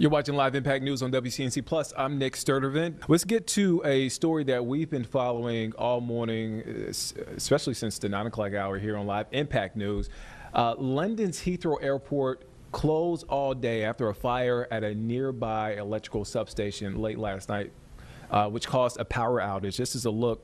You're watching Live Impact News on WCNC Plus. I'm Nick Sturdivant. Let's get to a story that we've been following all morning, especially since the 9 o'clock hour here on Live Impact News. London's Heathrow Airport closed all day after a fire at a nearby electrical substation late last night, which caused a power outage. This is a look,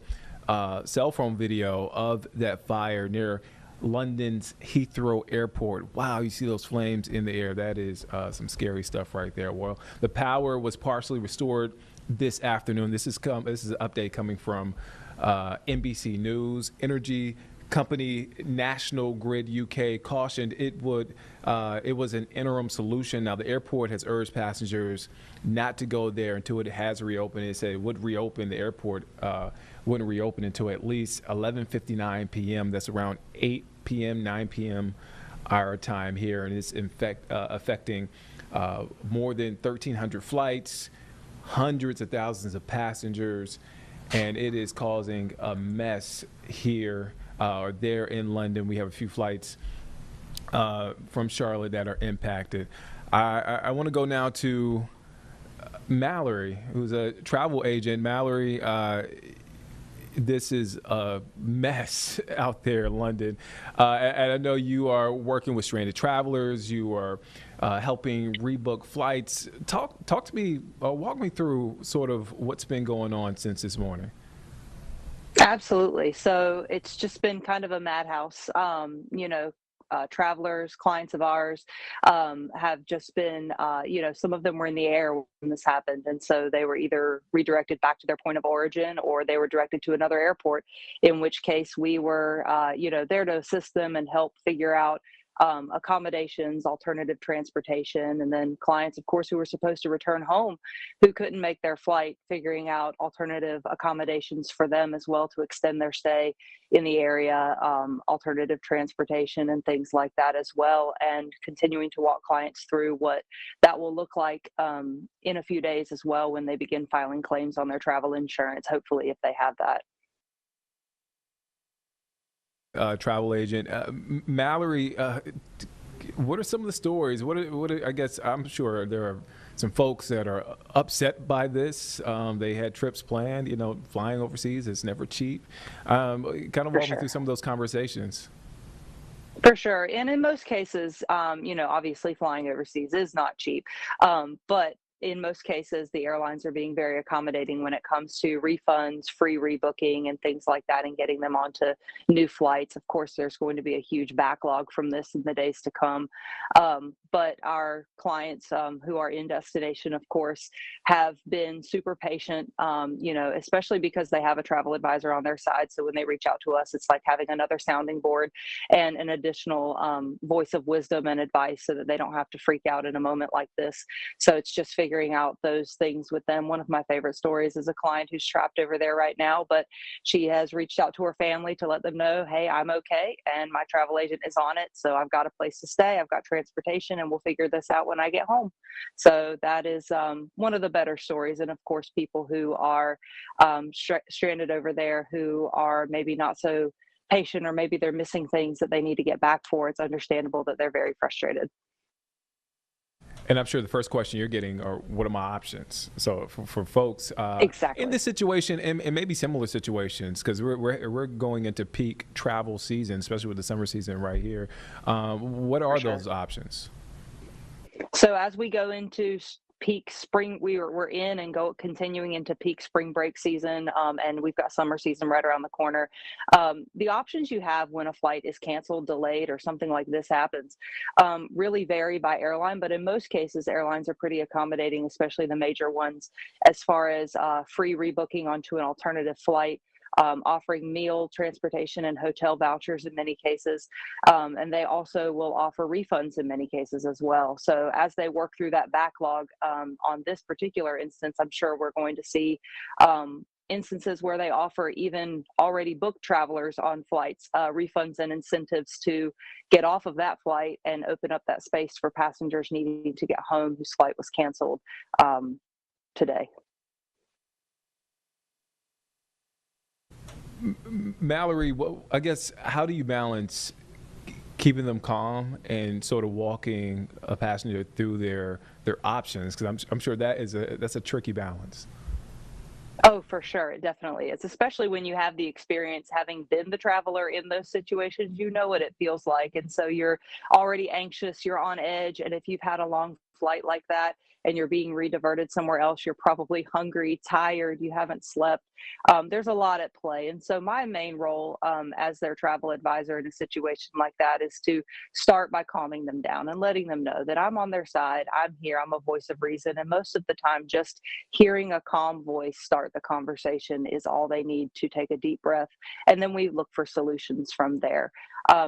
cell phone video of that fire near London's Heathrow Airport. Wow, you see those flames in the air. That is some scary stuff right there. Well, the power was partially restored this afternoon. This is an update coming from NBC News. Energy company National Grid UK cautioned it was an interim solution. Now, the airport has urged passengers not to go there until it has reopened. It said it would reopen. The airport wouldn't reopen until at least 11:59 p.m. That's around 8 p.m., 9 p.m. our time here, and it's affecting more than 1,300 flights, hundreds of thousands of passengers, and it is causing a mess here or there in London. We have a few flights from Charlotte that are impacted. I want to go now to Mallory, who's a travel agent. Mallory, this is a mess out there in London. And I know you are working with stranded travelers. You are helping rebook flights. Talk to me, walk me through sort of what's been going on since this morning. Absolutely. So it's just been kind of a madhouse. Travelers, clients of ours have just been, some of them were in the air when this happened. And so they were either redirected back to their point of origin or they were directed to another airport, in which case we were, there to assist them and help figure out accommodations, alternative transportation, and then clients, of course, who were supposed to return home who couldn't make their flight, figuring out alternative accommodations for them as well to extend their stay in the area, alternative transportation and things like that as well, and continuing to walk clients through what that will look like in a few days as well when they begin filing claims on their travel insurance, hopefully, if they have that. Travel agent. Mallory, what are some of the stories? I guess I'm sure there are some folks that are upset by this. They had trips planned, flying overseas is never cheap. Kind of walk me through some of those conversations. For sure. And in most cases, obviously flying overseas is not cheap. But in most cases, the airlines are being very accommodating when it comes to refunds, free rebooking, and things like that, and getting them onto new flights. Of course, there's going to be a huge backlog from this in the days to come. But our clients who are in destination, of course, have been super patient, especially because they have a travel advisor on their side. So when they reach out to us, it's like having another sounding board and an additional voice of wisdom and advice so that they don't have to freak out in a moment like this. So it's just figuring out those things with them. One of my favorite stories is a client who's trapped over there right now, but she has reached out to her family to let them know, hey, I'm okay, and my travel agent is on it, so I've got a place to stay, I've got transportation, and we'll figure this out when I get home. So that is one of the better stories. And of course, people who are stranded over there who are maybe not so patient, or maybe they're missing things that they need to get back for, it's understandable that they're very frustrated. And I'm sure the first question you're getting are, what are my options? So for folks Exactly. in this situation and maybe similar situations, because we're going into peak travel season, especially with the summer season right here. What are those options? So as we go into peak spring, we're in and continuing into peak spring break season, and we've got summer season right around the corner. The options you have when a flight is canceled, delayed, or something like this happens really vary by airline, but in most cases airlines are pretty accommodating, especially the major ones, as far as free rebooking onto an alternative flight, offering meal, transportation, and hotel vouchers in many cases. And they also will offer refunds in many cases as well. So as they work through that backlog on this particular instance, I'm sure we're going to see instances where they offer even already booked travelers on flights refunds and incentives to get off of that flight and open up that space for passengers needing to get home whose flight was canceled today. Mallory, I guess, how do you balance keeping them calm and sort of walking a passenger through their options, because I'm sure that's a tricky balance. Oh, for sure. It definitely is, especially when you have the experience having been the traveler in those situations, you know what it feels like. And so you're already anxious, you're on edge. And if you've had a long flight like that and you're being rediverted somewhere else, you're probably hungry, tired, you haven't slept. There's a lot at play. And so my main role as their travel advisor in a situation like that is to start by calming them down and letting them know that I'm on their side. I'm here. I'm a voice of reason. And most of the time, just hearing a calm voice start the conversation is all they need to take a deep breath. And then we look for solutions from there.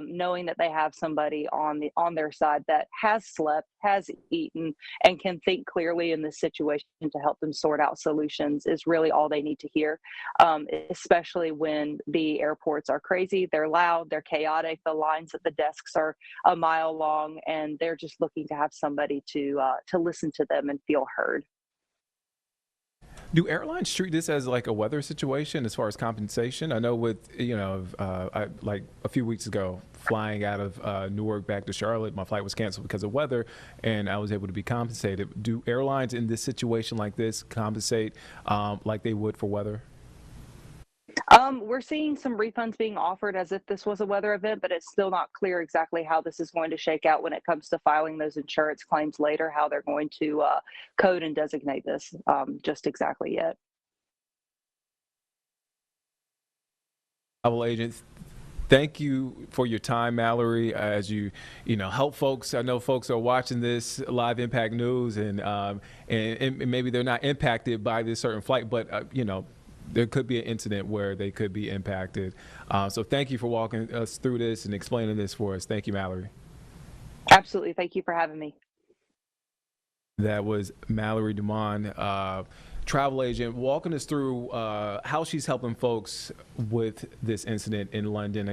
Knowing that they have somebody on their side that has slept, has eaten, and can think clearly in this situation to help them sort out solutions is really all they need to hear. Especially when the airports are crazy, they're loud, they're chaotic, the lines at the desks are a mile long, and they're just looking to have somebody to listen to them and feel heard. Do airlines treat this as like a weather situation as far as compensation? I know with, like a few weeks ago, flying out of Newark back to Charlotte, my flight was canceled because of weather, and I was able to be compensated. Do airlines in this situation like this compensate like they would for weather? We're seeing some refunds being offered as if this was a weather event, but it's still not clear exactly how this is going to shake out when it comes to filing those insurance claims later, how they're going to code and designate this just exactly yet. Travel agents, thank you for your time, Mallory, as you help folks. I know folks are watching this live Impact News, and maybe they're not impacted by this certain flight, but there could be an incident where they could be impacted. So thank you for walking us through this and explaining this for us. Thank you, Mallory. Absolutely. Thank you for having me. That was Mallory Dumond, travel agent, walking us through how she's helping folks with this incident in London.